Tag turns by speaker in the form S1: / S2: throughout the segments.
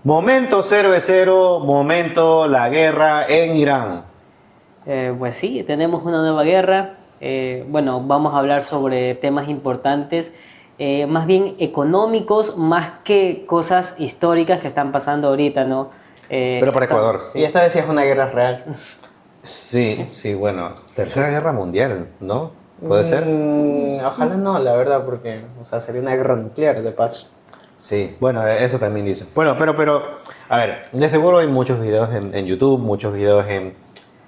S1: Momento cervecero, momento la guerra en Irán.
S2: Pues sí, tenemos una nueva guerra. Bueno, vamos a hablar sobre temas importantes, más bien económicos, más que cosas históricas que están pasando ahorita, ¿no?
S1: Pero para Ecuador.
S3: Y esta vez sí es una guerra real.
S1: Sí, sí, bueno, Tercera Guerra Mundial, ¿no? ¿Puede ser?
S3: Ojalá no, la verdad, porque sería una guerra nuclear de paso.
S1: Sí, bueno, eso también dice. Bueno, pero, a ver, de seguro hay muchos videos en YouTube, muchos videos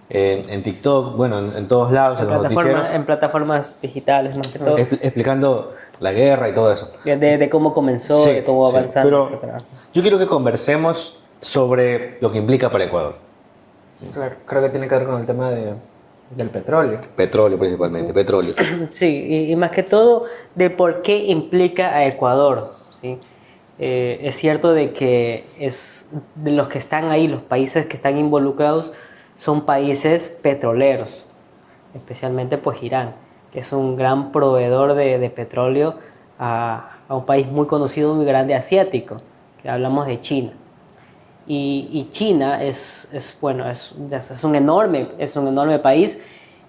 S1: en TikTok, bueno, en todos lados, en los noticieros,
S2: En plataformas digitales, más que todo,
S1: explicando la guerra y todo eso.
S2: de cómo comenzó,
S1: Sí,
S2: de cómo
S1: sí,
S2: avanzando,
S1: pero
S2: etcétera.
S1: yo quiero que conversemos sobre lo que implica para Ecuador.
S3: Claro, creo que tiene que ver con el tema del petróleo.
S1: Petróleo principalmente, petróleo.
S2: Sí, y más que todo de por qué implica a Ecuador, ¿sí? Es cierto de que de los que están ahí, los países que están involucrados, son países petroleros, especialmente pues Irán, que es un gran proveedor de petróleo a un país muy conocido, muy grande asiático, que hablamos de China. Y China bueno, es un enorme país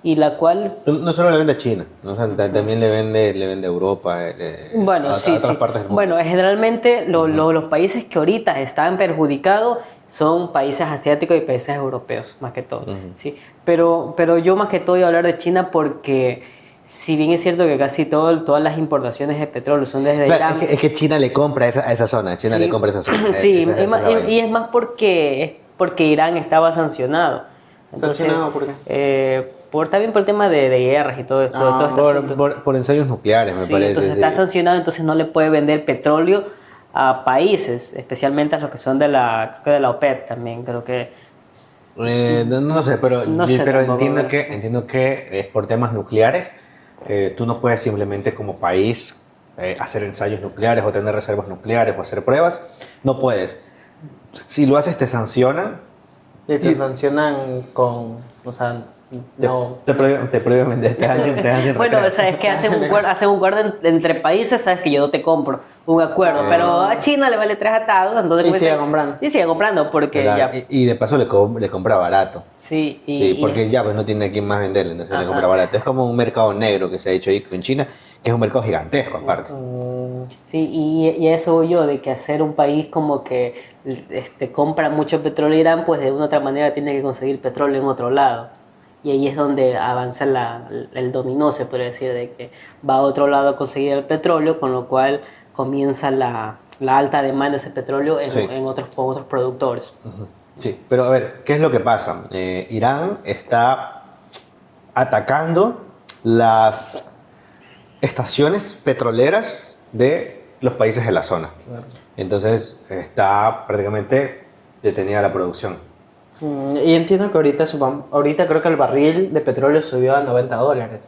S2: y la cual...
S1: No solo le vende a China, ¿no? O sea, también le vende a Europa,
S2: Bueno,
S1: a
S2: sí,
S1: otras
S2: sí.
S1: partes del mundo.
S2: Bueno, generalmente los países que ahorita están perjudicados son países asiáticos y países europeos, más que todo, ¿sí? Pero yo más que todo voy a hablar de China porque si bien es cierto que casi todas las importaciones de petróleo son desde
S1: Claro,
S2: Irán,
S1: es que China le compra a esa zona, China
S2: sí,
S1: le compra esa zona.
S2: sí,
S1: Esa es la vaina.
S2: y es más porque Irán estaba sancionado. Entonces,
S3: ¿Sancionado por qué?
S2: también por el tema de guerras y todo esto. todo este asunto.
S1: Por ensayos nucleares, me
S2: Sí,
S1: parece.
S2: entonces
S1: Sí.
S2: está sancionado, entonces no le puede vender petróleo a países, especialmente a los que son creo que de la OPEP también, creo que...
S1: No sé, pero
S2: tampoco,
S1: entiendo que es por temas nucleares. Tú no puedes simplemente como país hacer ensayos nucleares o tener reservas nucleares o hacer pruebas. No puedes. Si lo haces te sancionan.
S3: Y te sancionan con, no...
S1: Te prohíben vender, te hacen
S2: Bueno,
S1: recrear.
S2: sabes que hacen un acuerdo entre países, sabes que yo no te compro un acuerdo, pero a China le vale tres atados, entonces...
S3: Y sigue comprando.
S2: Sí, sigue comprando, porque
S1: Claro,
S2: ya...
S1: y de paso le compra barato.
S2: Sí,
S1: Sí, porque ya pues no tiene a quién más venderle, entonces le compra barato. Es como un mercado negro que se ha hecho ahí en China, que es un mercado gigantesco aparte.
S2: Sí, y a eso voy yo, de que hacer un país como que compra mucho petróleo Irán, pues de una u otra manera tiene que conseguir petróleo en otro lado. Y ahí es donde avanza el dominó, se puede decir, de que va a otro lado a conseguir el petróleo, con lo cual comienza la alta demanda de ese petróleo
S1: Sí.
S2: con otros productores.
S1: Sí, pero a ver, ¿qué es lo que pasa? Irán está atacando las estaciones petroleras de los países de la zona. Entonces está prácticamente detenida la producción.
S3: Y entiendo que ahorita creo que el barril de petróleo subió a $90.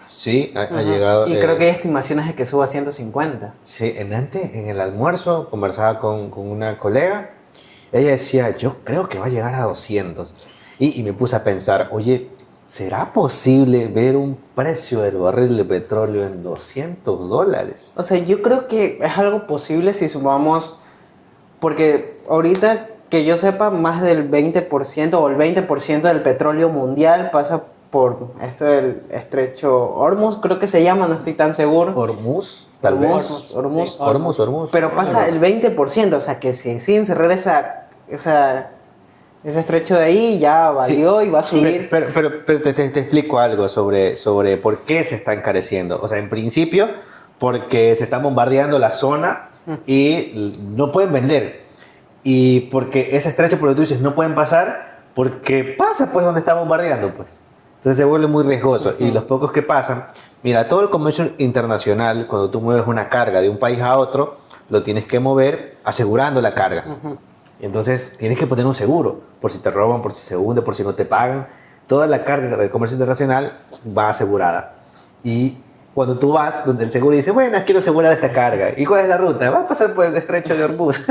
S1: Sí, ha llegado...
S3: Y creo que hay estimaciones de que suba a 150.
S1: Sí, en el almuerzo conversaba con una colega. Ella decía, yo creo que va a llegar a 200. Y me puse a pensar, oye, ¿será posible ver un precio del barril de petróleo en $200?
S3: O sea, yo creo que es algo posible si sumamos, porque ahorita que yo sepa, más del 20% o el 20% del petróleo mundial pasa por del estrecho Hormuz, creo que se llama, no estoy tan seguro.
S1: Hormuz, tal vez.
S3: Hormuz. Pero pasa el 20%, o sea que si sin cerrar ese estrecho de ahí ya valió y va a subir.
S1: Pero te explico algo sobre por qué se está encareciendo. O sea, en principio, porque se está bombardeando la zona y no pueden vender. Y porque ese estrecho, por lo que tú dices, no pueden pasar porque pasa pues donde está bombardeando pues. Entonces se vuelve muy riesgoso. Y los pocos que pasan, mira, todo el comercio internacional, cuando tú mueves una carga de un país a otro, lo tienes que mover asegurando la carga. Entonces tienes que poner un seguro, por si te roban, por si se hunde, por si no te pagan. Toda la carga del comercio internacional va asegurada. Y cuando tú vas donde el seguro dice, bueno, quiero asegurar esta carga. ¿Y cuál es la ruta? Va a pasar por el estrecho de Hormuz.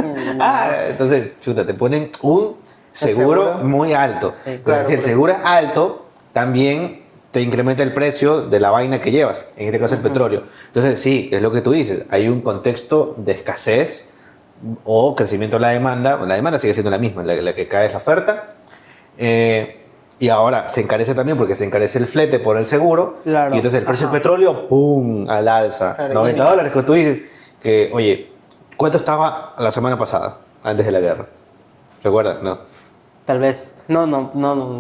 S1: Entonces, chuta, te ponen un seguro muy alto.
S2: Sí,
S1: Pero si el seguro es alto, también te incrementa el precio de la vaina que llevas, en este caso el petróleo. Entonces, sí, es lo que tú dices, hay un contexto de escasez o crecimiento de la demanda sigue siendo la misma, la que cae es la oferta. Y ahora se encarece también porque se encarece el flete por el seguro.
S2: Claro.
S1: Y entonces el precio
S2: Ajá.
S1: del petróleo, ¡pum!, al alza.
S3: Claro,
S1: $90, que tú dices que, oye, ¿cuánto estaba la semana pasada, antes de la guerra? ¿Recuerdas? No.
S2: Tal vez, no,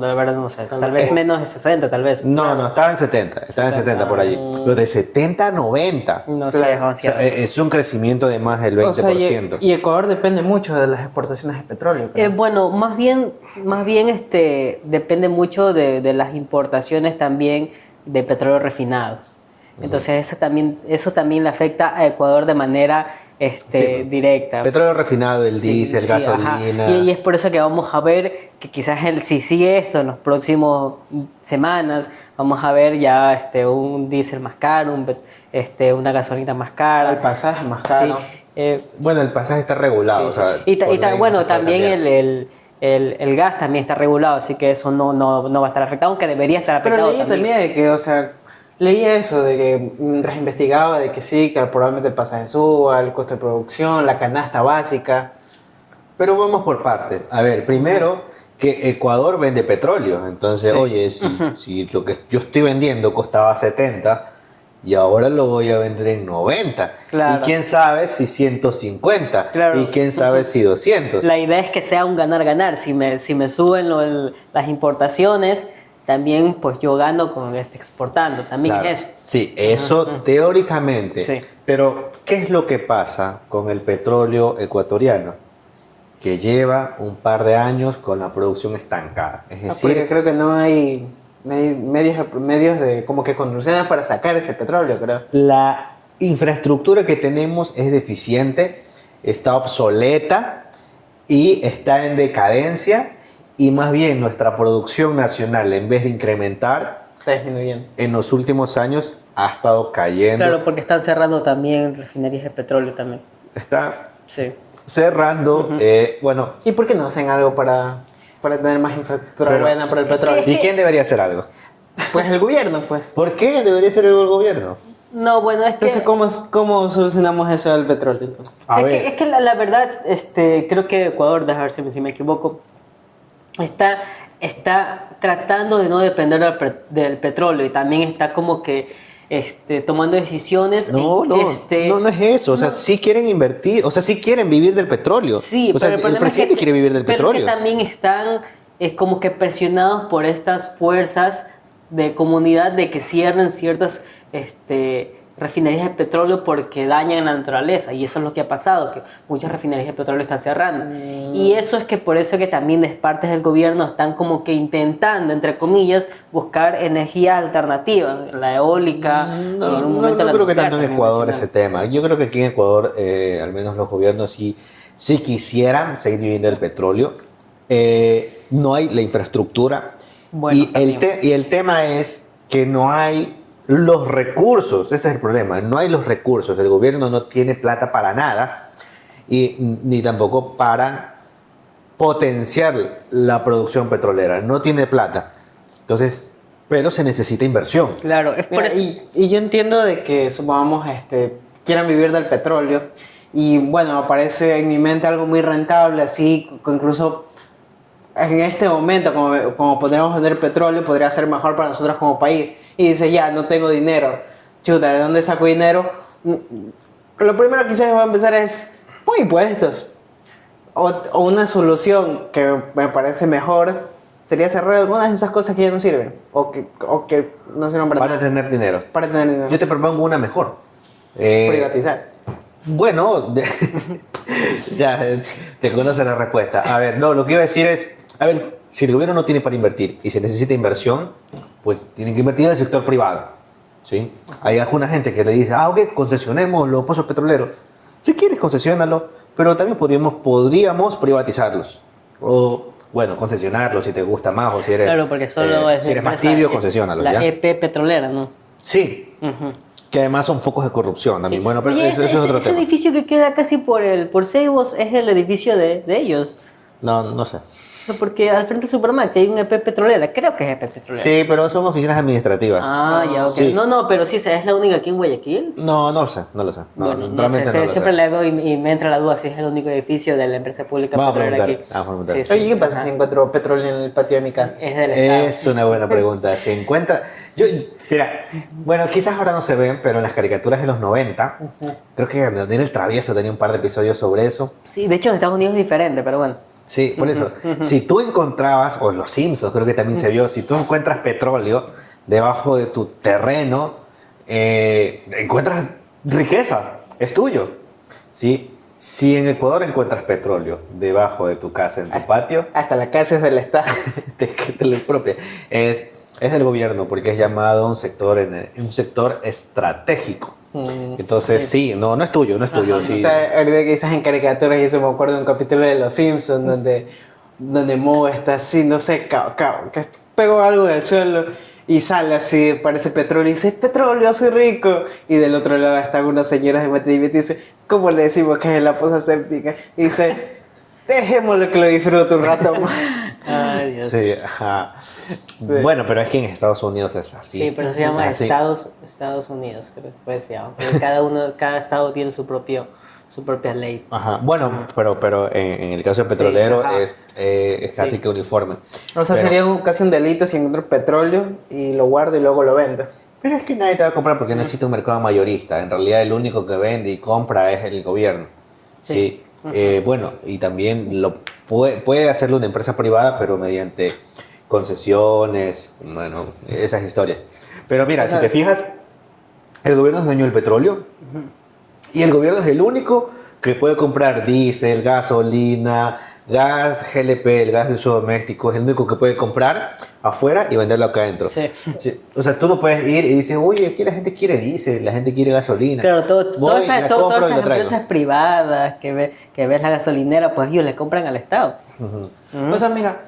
S2: la verdad no sé. Tal vez menos de 60, tal vez.
S1: No, estaba en 70, estaba en 70 por allí. Pero de 70 a 90.
S2: No sé,
S3: Claro.
S1: O
S2: demasiado.
S1: sea, es un crecimiento de más del 20%.
S3: O sea, y Ecuador depende mucho de las exportaciones de petróleo. creo.
S2: Bueno, más bien depende mucho de las importaciones también de petróleo refinado. Entonces eso también le afecta a Ecuador de manera
S1: Sí.
S2: directa.
S1: Petróleo refinado, el diésel,
S2: Sí,
S1: gasolina.
S2: ajá. Y es por eso que vamos a ver que quizás si sigue esto en los próximos semanas, vamos a ver ya un diésel más caro, una gasolina más cara.
S3: El pasaje más caro.
S2: Sí,
S1: Bueno, el pasaje está regulado.
S2: sí,
S1: O sea,
S2: sí. Y
S1: por ley no
S2: bueno,
S1: se puede
S2: también
S1: cambiar.
S2: el gas también está regulado, así que eso no va a estar afectado, aunque debería estar
S3: Pero
S2: afectado
S3: leí también de que, o sea, leía eso, de que mientras investigaba de que sí, que probablemente el pasaje suba, el costo de producción, la canasta básica.
S1: Pero vamos por partes. A ver, primero que Ecuador vende petróleo. Entonces,
S3: Sí.
S1: oye, si lo que yo estoy vendiendo costaba 70 y ahora lo voy a vender en 90.
S2: Claro.
S1: Y quién sabe si 150.
S2: Claro.
S1: Y quién sabe si 200.
S2: La idea es que sea un ganar-ganar. Si me suben las importaciones, también pues yo gano con exportando. También
S1: Claro.
S2: es eso.
S1: Sí, eso teóricamente.
S2: Sí.
S1: Pero, ¿qué es lo que pasa con el petróleo ecuatoriano? Que lleva un par de años con la producción estancada. Es
S3: Porque
S1: decir,
S3: creo que no hay medios de como que conducciones para sacar ese petróleo, creo.
S1: la infraestructura que tenemos es deficiente, está obsoleta y está en decadencia. Y más bien nuestra producción nacional, en vez de incrementar,
S3: Está disminuyendo.
S1: en los últimos años ha estado cayendo.
S2: Claro, porque están cerrando también refinerías de petróleo también.
S1: Está
S2: Sí.
S1: cerrando. Bueno,
S3: ¿Y por qué no hacen algo para tener más infraestructura
S1: Pero-
S3: buena para el petróleo?
S2: Es que-
S1: ¿y quién debería hacer algo?
S3: Pues el gobierno, pues.
S1: ¿Por qué debería ser el gobierno?
S2: No, bueno, es que...
S3: Entonces, ¿cómo solucionamos eso del petróleo? Entonces?
S1: A
S2: es
S1: ver,
S2: que, es que la verdad, creo que Ecuador, déjame ver si me equivoco, está tratando de no depender del petróleo y también está como que tomando decisiones.
S1: no es eso. O sea, sí quieren invertir, o sea, sí quieren vivir del petróleo.
S2: Sí,
S1: o sea,
S2: pero
S1: el
S2: problema es
S1: presidente
S2: que-
S1: quiere vivir del
S2: pero
S1: petróleo.
S2: que también están como que presionados por estas fuerzas de comunidad de que cierren ciertas refinerías de petróleo porque dañan la naturaleza, y eso es lo que ha pasado, que muchas refinerías de petróleo están cerrando. Y eso es que por eso que también de partes del gobierno están como que intentando, entre comillas, buscar energías alternativas, la eólica, y en
S1: No,
S2: algún
S1: no,
S2: momento
S1: no
S2: la
S1: creo que
S2: nuclear
S1: tanto en
S2: también
S1: Ecuador
S2: mencionaron.
S1: ese tema. Yo creo que aquí en Ecuador, al menos los gobiernos sí quisieran seguir viviendo del petróleo. No hay la infraestructura.
S2: Bueno,
S1: y,
S2: también.
S1: y el tema es que no hay los recursos. Ese es el problema. No hay los recursos. El gobierno no tiene plata para nada y ni tampoco para potenciar la producción petrolera. No tiene plata. Entonces, pero se necesita inversión.
S2: Claro, es por
S3: Mira,
S2: eso.
S3: y yo entiendo de que, supongamos, quieran vivir del petróleo y, bueno, aparece en mi mente algo muy rentable, así, incluso en este momento, como podríamos vender petróleo, podría ser mejor para nosotros como país. Y dice, ya, no tengo dinero. Chuta, ¿de dónde saco dinero? Lo primero que quizás va a empezar es, pon impuestos. O una solución que me parece mejor sería cerrar algunas de esas cosas que ya no sirven. O que no sirven para
S1: Para
S3: nada.
S1: tener dinero.
S3: Para tener dinero.
S1: Yo te propongo una mejor.
S3: Privatizar.
S1: Bueno, ya te conoce la respuesta. A ver, no, lo que iba a decir es, a ver, si el gobierno no tiene para invertir y se necesita inversión, pues tienen que invertir en el sector privado, ¿sí? Hay alguna gente que le dice, ok, concesionemos los pozos petroleros. Si quieres, concesiónalo, pero también podríamos privatizarlos. O, bueno, concesionarlos si te gusta más o si eres,
S2: Claro, porque solo es
S1: si eres más
S2: empresa,
S1: tibio, concesiónalos,
S2: la
S1: ¿ya?
S2: EP petrolera, ¿no?
S1: Sí,
S2: Ujú.
S1: que además son focos de corrupción también.
S2: Sí.
S1: Bueno, pero
S2: Oye,
S1: eso es otro
S2: ese
S1: tema.
S2: edificio que queda casi por Ceibos es el edificio de ellos.
S1: No sé.
S2: No, porque al frente del Superman que hay un EP petrolera, creo que es EP petrolera.
S1: Sí, pero son oficinas administrativas.
S2: Ah, ya, ok.
S1: Sí.
S2: No, pero sí, ¿es la única aquí en Guayaquil?
S1: No lo sé, no lo sé. No,
S2: Bueno, no
S1: realmente
S2: sé,
S1: no lo
S2: siempre
S1: sé.
S2: la veo y me entra la duda si es el único edificio de la empresa pública
S1: Vamos a
S2: petrolera
S1: preguntar,
S2: aquí.
S1: vamos a preguntar.
S2: Sí, sí,
S3: Oye, ¿qué pasa
S2: ajá.
S3: si encuentro petróleo en el patio de mi casa?
S2: Es del Estado.
S1: Es una buena pregunta. Se encuentra. Mira, bueno, quizás ahora no se ven, pero en las caricaturas de los 90, creo que Daniel el Travieso tenía un par de episodios sobre eso.
S2: Sí, de hecho en Estados Unidos es diferente, pero bueno.
S1: Sí, por eso. Si tú encontrabas, o Los Simpsons creo que también se vio, si tú encuentras petróleo debajo de tu terreno, encuentras riqueza, es tuyo. ¿Sí? Si en Ecuador encuentras petróleo debajo de tu casa, en tu patio,
S3: Hasta la casa es del Estado.
S1: te lo expropia. Es del gobierno porque es llamado un sector, un sector estratégico. Entonces, sí, no es tuyo, no es tuyo.
S3: Ajá.
S1: Sí.
S3: O sea, ahorita que dices en caricaturas, yo se me acuerdo de un capítulo de Los Simpsons donde Moe está así, no sé, que pegó algo en el suelo y sale así, parece petróleo y dice, petróleo, soy rico. Y del otro lado están unas señoras de mantenimiento y dice, ¿cómo le decimos que es la fosa séptica? Y dice, dejémoslo que lo disfrute un rato más.
S2: Ay, Dios.
S1: Sí, ajá.
S3: Sí.
S1: Bueno, pero es que en Estados Unidos es así.
S2: Sí, pero se llama
S1: Así.
S2: Estados Unidos, creo que pues se llama. Porque cada estado tiene su propia ley.
S1: Ajá. Bueno, pero en el caso petrolero
S2: ajá.
S1: es casi
S2: Sí.
S1: que uniforme.
S3: O sea,
S1: Pero-
S3: sería casi un delito si encuentro petróleo y lo guardo y luego lo vendo.
S1: Pero es que nadie te va a comprar porque no existe un mercado mayorista. En realidad el único que vende y compra es el gobierno. Sí. Bueno, y también puede hacerlo una empresa privada, pero mediante concesiones, bueno, esas historias. Pero mira, si te fijas, el gobierno es dueño del petróleo y el gobierno es el único que puede comprar diésel, gasolina, gas GLP, el gas de uso doméstico, es el único que puede comprar afuera y venderlo acá adentro.
S2: Sí.
S1: Sí, o sea, tú no puedes ir y dices, oye, aquí la gente quiere diésel, la gente quiere gasolina.
S2: Claro,
S1: Voy,
S2: todas
S1: la
S2: esas
S1: compro y la traigo.
S2: empresas privadas que ves la gasolinera, pues ellos le compran al Estado.
S3: O sea, mira,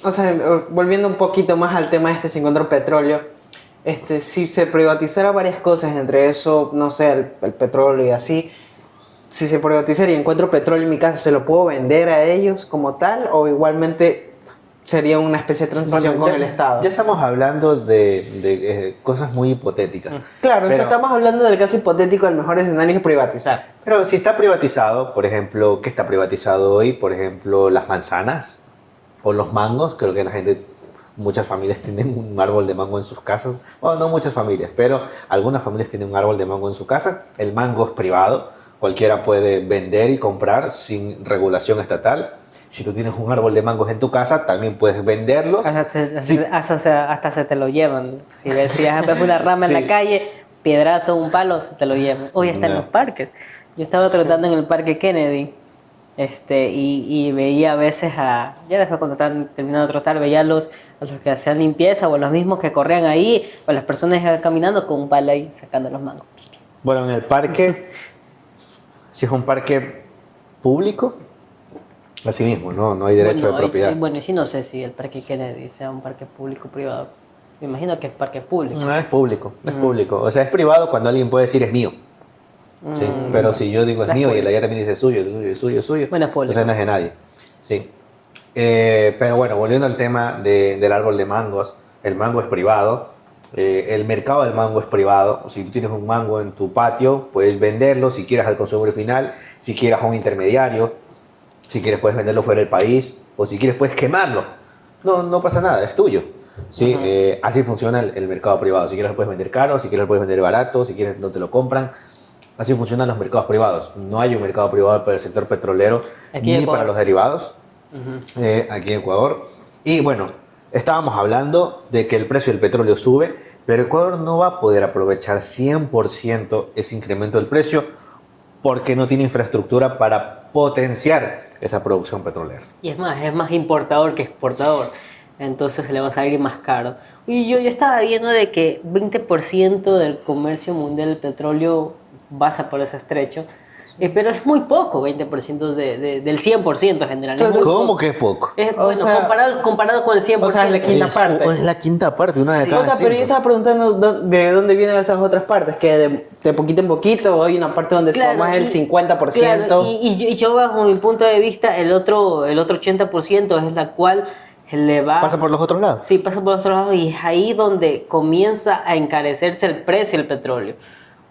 S3: o sea, volviendo un poquito más al tema este, si encuentro petróleo, si se privatizara varias cosas, entre eso, no sé, el petróleo y así, si se privatizara y encuentro petróleo en mi casa, ¿se lo puedo vender a ellos como tal? ¿O igualmente sería una especie de transición
S1: Bueno,
S3: con
S1: ya-
S3: el Estado?
S1: Ya estamos hablando de cosas muy hipotéticas.
S3: Claro, o sea,
S1: Pero-
S3: estamos hablando del caso hipotético, el mejor escenario es privatizar.
S1: Pero si está privatizado, por ejemplo, ¿qué está privatizado hoy? Por ejemplo, las manzanas o los mangos. Creo que muchas familias tienen un árbol de mango en sus casas. Bueno, no muchas familias, pero algunas familias tienen un árbol de mango en su casa. El mango es privado. Cualquiera puede vender y comprar sin regulación estatal. Si tú tienes un árbol de mangos en tu casa, también puedes venderlos. Sí.
S2: Hasta se te lo llevan. Si ves una rama en
S1: Sí.
S2: la calle, piedrazo, un palo, se te lo llevan. Hoy está en
S1: No.
S2: los parques. Yo estaba trotando en el parque Kennedy y veía a veces ya después cuando estaban terminando de trotar, veía a los que hacían limpieza o los mismos que corrían ahí, o las personas caminando con un palo ahí sacando los mangos.
S1: Bueno, en el parque, si es un parque público, así mismo, no hay derecho de propiedad.
S2: Bueno, sí, no sé si el parque Kennedy sea un parque público o privado. Me imagino que es parque público.
S1: No, es público, es público. O sea, es privado cuando alguien puede decir es mío. Sí, pero si yo digo es
S2: No es
S1: mío y
S2: público.
S1: el de allá también dice es suyo, es suyo, es suyo, es suyo,
S2: Bueno, es público.
S1: entonces no es de nadie. Sí. Pero bueno, volviendo al tema del árbol de mangos, el mango es privado, el mercado del mango es privado. Si tú tienes un mango en tu patio, puedes venderlo si quieres al consumidor final, si quieres a un intermediario, si quieres puedes venderlo fuera del país o si quieres puedes quemarlo. No pasa nada, es tuyo. ¿Sí? Así funciona el mercado privado. Si quieres lo puedes vender caro, si quieres lo puedes vender barato, si quieres no te lo compran. Así funcionan los mercados privados. No hay un mercado privado para el sector petrolero
S2: Aquí en
S1: ni
S2: Ecuador.
S1: para los derivados aquí en Ecuador. Y bueno, estábamos hablando de que el precio del petróleo sube, pero Ecuador no va a poder aprovechar 100% ese incremento del precio porque no tiene infraestructura para potenciar esa producción petrolera.
S2: Y es más importador que exportador. Entonces le va a salir más caro. Y yo estaba viendo de que 20% del comercio mundial del petróleo pasa por ese estrecho. Pero es muy poco, 20% del 100% en general. Es muy
S1: ¿Cómo
S2: poco.
S1: que es poco?
S2: Bueno,
S3: sea,
S2: comparado con el 100%.
S3: o sea, es la quinta parte.
S1: Es la quinta parte, una de
S2: Sí.
S1: cada
S3: O sea, pero yo
S1: cinco.
S3: estaba preguntando de dónde vienen esas otras partes, que de poquito en poquito hay una parte donde
S2: Claro,
S3: más el
S2: y-
S3: 50%.
S2: Claro, y yo bajo mi punto de vista, el otro 80% es la cual le va...
S1: Pasa por los otros lados.
S2: Sí, pasa por los otros lados y es ahí donde comienza a encarecerse el precio del petróleo.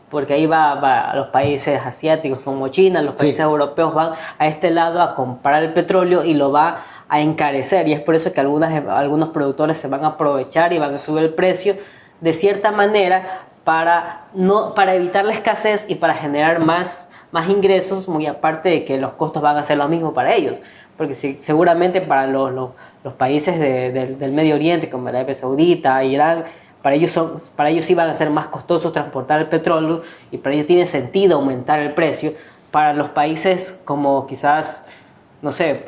S2: Porque ahí va a los países asiáticos como China, los
S1: Sí.
S2: países europeos van a este lado a comprar el petróleo y lo va a encarecer. Y es por eso que algunos productores se van a aprovechar y van a subir el precio de cierta manera para evitar la escasez y para generar más ingresos, muy aparte de que los costos van a ser lo mismo para ellos. Porque seguramente para los países del Medio Oriente, como Arabia Saudita, Irán, para ellos sí van a ser más costosos transportar el petróleo y para ellos tiene sentido aumentar el precio. Para los países como quizás, no sé,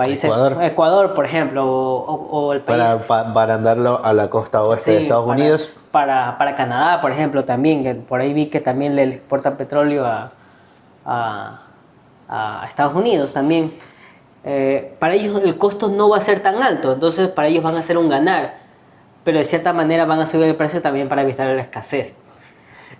S2: Ecuador por ejemplo, o el país...
S1: Para andarlo a la costa oeste de
S2: Sí,
S1: Estados Unidos.
S2: Para Canadá, por ejemplo, también, que por ahí vi que también le exportan petróleo a Estados Unidos también. Para ellos el costo no va a ser tan alto, entonces para ellos van a ser un ganar, pero de cierta manera van a subir el precio también para evitar la escasez.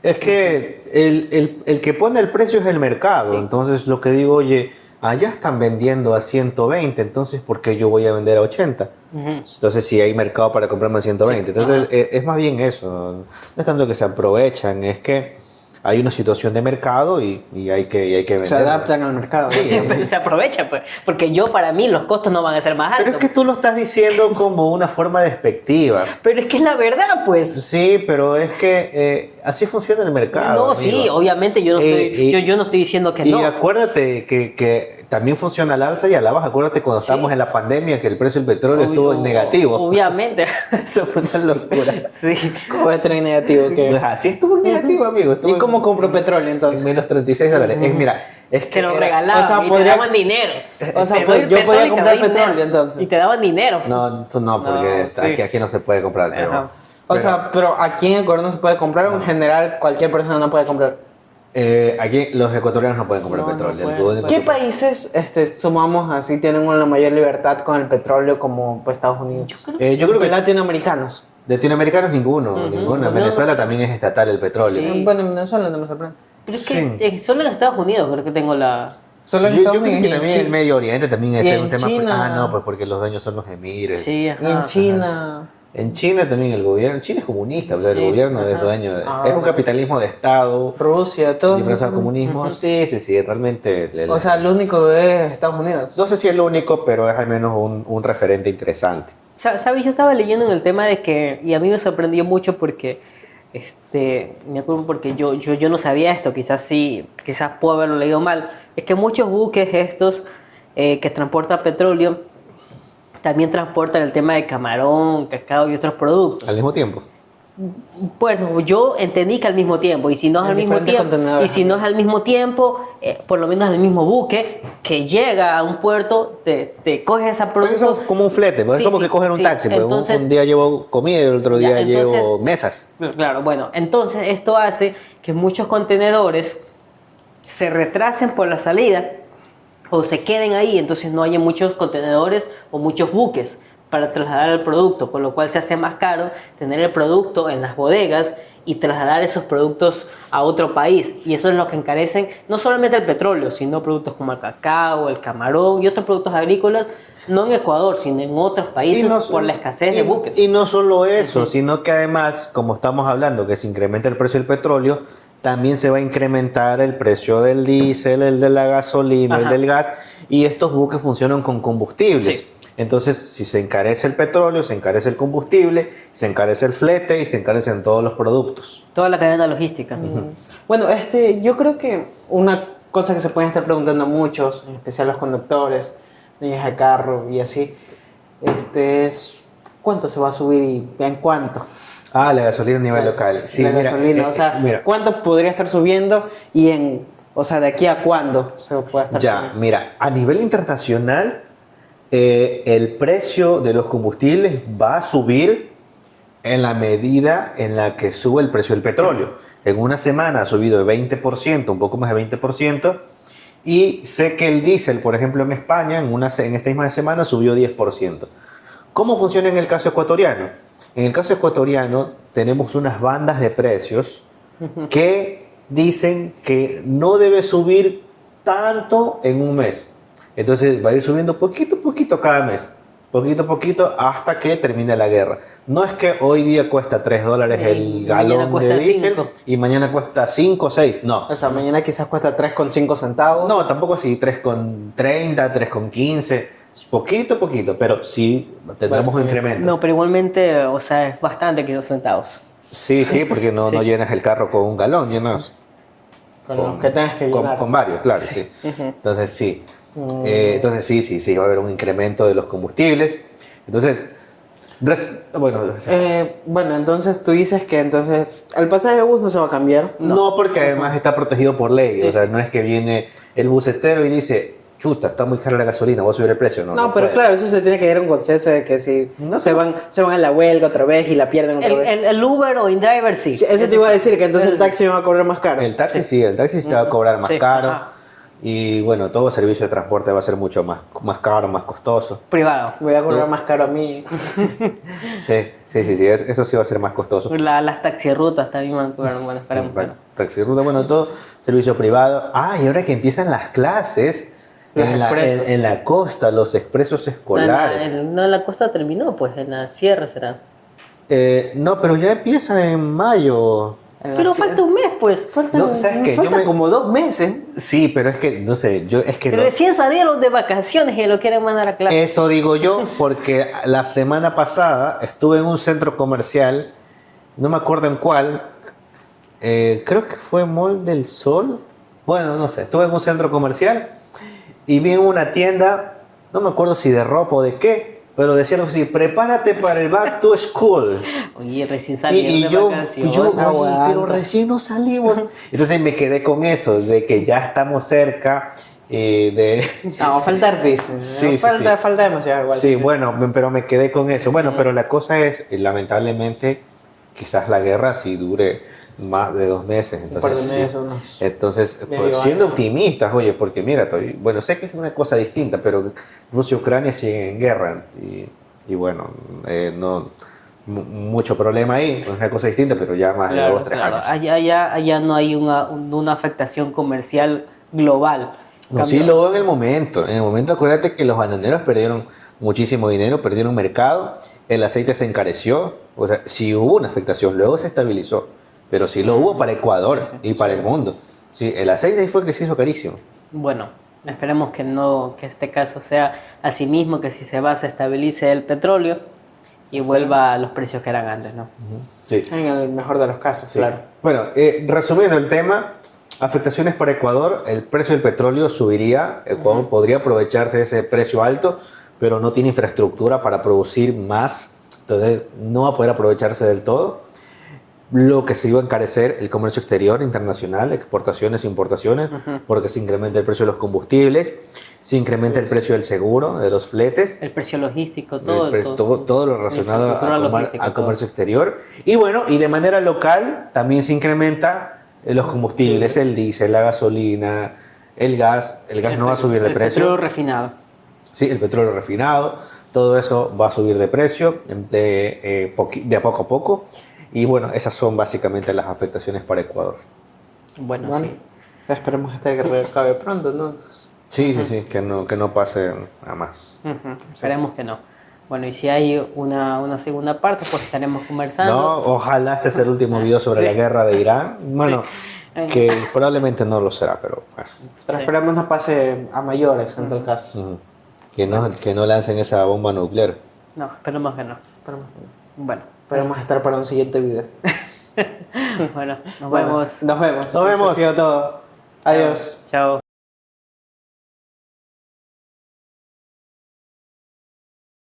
S1: Es que el que pone el precio es el mercado.
S2: Sí.
S1: Entonces lo que digo, oye, allá están vendiendo a 120, entonces ¿por qué yo voy a vender a 80?
S2: Ujú.
S1: Entonces si hay mercado para comprarme a 120.
S2: Sí.
S1: Entonces es más bien eso. No es tanto que se aprovechan, es que hay una situación de mercado y hay que vender.
S3: Se adaptan al mercado.
S2: Sí, pero se aprovecha, pues, porque para mí los costos no van a ser más altos.
S1: Pero es que tú lo estás diciendo como una forma despectiva.
S2: Pero es que es la verdad, pues.
S1: Sí, pero es que así funciona el mercado.
S2: No,
S1: amigo.
S2: sí, obviamente yo no estoy, yo no estoy diciendo que
S1: y
S2: no.
S1: acuérdate que también funciona al alza y a la baja. Acuérdate cuando estábamos en la pandemia que el precio del petróleo estuvo en negativo.
S2: Obviamente.
S1: Eso fue una locura.
S2: Sí.
S3: ¿Cómo va a estar en negativo? ¿Qué?
S1: Así estuvo en negativo, amigo. Estuvo
S3: ¿Y cómo compro petróleo
S1: en
S3: entonces?
S1: menos $36. Mira, es que
S2: Te lo
S1: era-
S2: regalaban
S3: o sea,
S2: y
S3: podría-
S2: te daban dinero.
S3: o sea,
S2: Te
S3: pues,
S2: doy el
S3: yo podía
S2: petróleo y te
S3: comprar
S2: doy
S3: petróleo,
S2: dinero.
S3: entonces.
S2: Y te daban dinero.
S1: No, tú no, porque
S2: No, sí.
S1: aquí no se puede comprar. Pero,
S2: Ajá.
S3: O sea, pero aquí en Ecuador no se puede comprar, o en general cualquier persona no puede comprar.
S1: aquí los ecuatorianos no pueden comprar
S2: No,
S1: petróleo.
S2: no
S1: El
S2: pueden.
S1: único
S3: ¿Qué
S1: que-
S3: países sumamos así tienen una mayor libertad con el petróleo como pues, Estados Unidos?
S1: yo creo que
S3: Latinoamericanos.
S1: Latinoamericanos ninguno. En Venezuela también es estatal el petróleo.
S2: Sí.
S3: Bueno, en Venezuela no me sorprende.
S2: Pero es
S1: Sí.
S2: que solo en Estados Unidos creo que tengo la...
S3: Solo en
S1: Yo
S3: Estados
S1: creo
S3: Unidos
S1: que
S3: y en
S1: también el
S3: China.
S1: Medio Oriente también es
S3: Y
S1: un
S3: en
S1: tema.
S3: China.
S1: No, pues porque los dueños son los emires.
S2: Sí,
S3: Y en
S2: ajá.
S3: China.
S1: En China también el gobierno. China es comunista, o sea,
S2: Sí,
S1: el gobierno es
S2: ajá.
S1: dueño de.
S3: Ah,
S1: es un
S3: bueno.
S1: capitalismo de Estado.
S3: Rusia, todo.
S1: Disfrazado de comunismo. Sí, realmente.
S3: O sea, lo único es Estados Unidos.
S1: no sé si es lo único, pero es al menos un referente interesante.
S2: ¿Sabes? Yo estaba leyendo en el tema de que, y a mí me sorprendió mucho porque, me acuerdo porque yo no sabía esto, quizás puedo haberlo leído mal, es que muchos buques estos que transportan petróleo también transportan el tema de camarón, cacao y otros productos.
S1: Al mismo tiempo.
S2: Bueno, yo entendí que al mismo tiempo, y si no es
S3: En
S2: al mismo
S3: diferentes
S2: tiempo,
S3: contenedores.
S2: y si no es al mismo tiempo, por lo menos el mismo buque que llega a un puerto, te coge esa
S1: Porque eso
S2: productos.
S1: es como un flete, pues
S2: Sí,
S1: es como
S2: sí,
S1: que coger un
S2: sí.
S1: taxi. Pues
S2: Entonces-
S1: un día llevo comida y el otro día
S2: Ya, entonces-
S1: llevo mesas.
S2: Claro, bueno, entonces esto hace que muchos contenedores se retrasen por la salida o se queden ahí, entonces no haya muchos contenedores o muchos buques para trasladar el producto, con lo cual se hace más caro tener el producto en las bodegas y trasladar esos productos a otro país. Y eso es lo que encarecen no solamente el petróleo, sino productos como el cacao, el camarón y otros productos agrícolas, no en Ecuador, sino en otros países por la escasez de buques.
S1: Y no solo eso, sino que además, como estamos hablando, que se incrementa el precio del petróleo, también se va a incrementar el precio del diésel, el de la gasolina, el
S2: Ajá.
S1: del gas, y estos buques funcionan con combustibles.
S2: Sí.
S1: Entonces, si se encarece el petróleo, se encarece el combustible, se encarece el flete y se encarecen todos los productos.
S2: Toda la cadena logística.
S3: Bueno, yo creo que una cosa que se pueden estar preguntando muchos, en especial los conductores, dueños de carro y así, es ¿cuánto se va a subir y en cuánto?
S1: Ah, la gasolina a nivel local. Sí,
S3: la
S1: mira,
S3: gasolina, o sea,
S1: mira.
S3: ¿cuánto podría estar subiendo y o sea, de aquí a cuándo se puede estar
S1: Ya,
S3: subiendo?
S1: mira, a nivel internacional, el precio de los combustibles va a subir en la medida en la que sube el precio del petróleo. En una semana ha subido de 20%, un poco más de 20%, Y sé que el diésel, por ejemplo, en España, en esta misma semana subió 10%. ¿Cómo funciona en el caso ecuatoriano? En el caso ecuatoriano tenemos unas bandas de precios que dicen que no debe subir tanto en un mes. Entonces va a ir subiendo poquito a poquito cada mes, poquito a poquito hasta que termine la guerra. No es que hoy día cuesta $3 el galón
S2: cuesta
S1: de diésel
S2: 5.
S1: y mañana cuesta 5 o 6, no.
S3: O sea, mañana quizás cuesta 3,5 centavos.
S1: No, tampoco así, 3,30, 3,15, poquito a poquito, pero sí tendremos un incremento.
S2: No, pero igualmente, o sea, es bastante que 2 centavos.
S1: Sí, porque no llenas el carro con un galón, llenas
S3: Con los que tengas que llenar.
S1: con varios, claro, sí. Entonces sí. Entonces sí, va a haber un incremento de los combustibles. Entonces,
S3: Bueno, entonces tú dices que entonces el pasaje de bus no se va a cambiar.
S1: no, porque además está protegido por ley.
S2: Sí,
S1: O sea,
S2: sí.
S1: no es que viene el bucetero y dice, chuta, está muy cara la gasolina, voy a subir el precio.
S3: No, pero
S1: puede.
S3: claro, eso se tiene que dar un consenso de que si
S1: No
S3: se van a la huelga otra vez y la pierden otra vez.
S2: El Uber o InDriver sí.
S3: Sí, eso te iba a decir, que entonces el taxi va a cobrar más caro.
S1: El taxi sí, el taxi sí te va a cobrar más
S2: Sí,
S1: caro.
S2: ajá.
S1: Y bueno, todo servicio de transporte va a ser mucho más caro, más costoso.
S2: Privado.
S3: Voy a cobrar más caro a mí.
S1: Sí, eso sí va a ser más costoso.
S2: Las taxirrutas también van a cobrar. Bueno, esperemos. que no.
S1: Taxi ruta, bueno, todo servicio privado. Y ahora que empiezan las clases
S3: Los
S1: en
S3: expresos.
S1: en la costa, los expresos escolares.
S2: No, la costa terminó, pues en la sierra será.
S1: No, pero ya empieza en mayo.
S2: Pero falta un mes, pues.
S1: No, ¿sabes qué?
S3: Falta como 2 meses.
S1: Sí, pero es que, no sé,
S2: Pero recién salieron de vacaciones y lo quieren mandar a clase.
S1: eso digo yo, porque la semana pasada estuve en un centro comercial, no me acuerdo en cuál, creo que fue Mall del Sol. Bueno, no sé, estuve en un centro comercial y vi en una tienda, no me acuerdo si de ropa o de qué, pero decían así, prepárate para el back to school.
S2: Oye, recién salieron
S1: Y
S2: de
S1: yo,
S2: vacaciones.
S1: oye,
S3: Aguanta.
S1: pero recién no salimos. Entonces me quedé con eso, de que ya estamos cerca de...
S3: No, falta artistas.
S1: Sí,
S3: Falta demasiado igual.
S1: Sí, bueno, pero me quedé con eso. Bueno, pero la cosa es, lamentablemente, quizás la guerra sí dure más de 2 meses.
S3: Un par de
S1: Entonces,
S3: meses,
S1: sí.
S3: unos
S1: Entonces,
S3: medio
S1: pues, siendo
S3: año.
S1: optimistas, oye, porque mira, bueno, sé que es una cosa distinta, pero Rusia y Ucrania siguen en guerra y bueno, no mucho problema ahí, es una cosa distinta, pero ya más de 2 o 3
S2: Claro.
S1: años.
S2: Allá no hay una afectación comercial global.
S1: No, sí, luego en el momento acuérdate que los bananeros perdieron muchísimo dinero, perdieron mercado, el aceite se encareció, o sea, sí hubo una afectación, luego se estabilizó, pero sí lo hubo para Ecuador y para el mundo. Sí, el aceite ahí fue que se hizo carísimo.
S2: Bueno, esperemos que este caso sea así mismo, que si se va se estabilice el petróleo y vuelva a los precios que eran antes, ¿no?
S1: Sí.
S3: En el mejor de los casos,
S1: Sí.
S3: claro.
S1: Bueno, resumiendo el tema, afectaciones para Ecuador, el precio del petróleo subiría, Ecuador podría aprovecharse de ese precio alto, pero no tiene infraestructura para producir más, entonces no va a poder aprovecharse del todo. Lo que se iba a encarecer el comercio exterior internacional, exportaciones, importaciones, porque se incrementa el precio de los combustibles, se incrementa el precio del seguro, de los fletes,
S2: El precio logístico,
S1: el
S2: todo.
S1: precio- todo lo relacionado
S2: infraestructura logística,
S1: al
S2: todo.
S1: comercio exterior. Y bueno, y de manera local también se incrementa los combustibles, el diésel, la gasolina, el gas no va a subir de
S2: El
S1: precio.
S2: petróleo refinado.
S1: Sí, el petróleo refinado, todo eso va a subir de precio de a poco a poco. Y bueno, esas son básicamente las afectaciones para Ecuador.
S2: Bueno,
S3: Bueno, esperemos que esta guerra acabe pronto, ¿no?
S1: Sí, que no pase a más.
S2: sí. Esperemos que no. Bueno, y si hay una segunda parte, pues estaremos conversando.
S1: No, ojalá este sea el último video sobre la guerra de Irán. Bueno, que probablemente no lo será, pero bueno.
S3: Pero esperemos no pase a mayores en tal caso.
S1: Ujú. Que no lancen esa bomba nuclear.
S2: No, esperemos que no. Bueno,
S3: Esperemos estar para un siguiente video.
S2: bueno, nos
S3: Bueno,
S2: vemos.
S3: Nos vemos.
S1: Nos vemos.
S3: Eso ha sido todo. Adiós.
S2: Chao.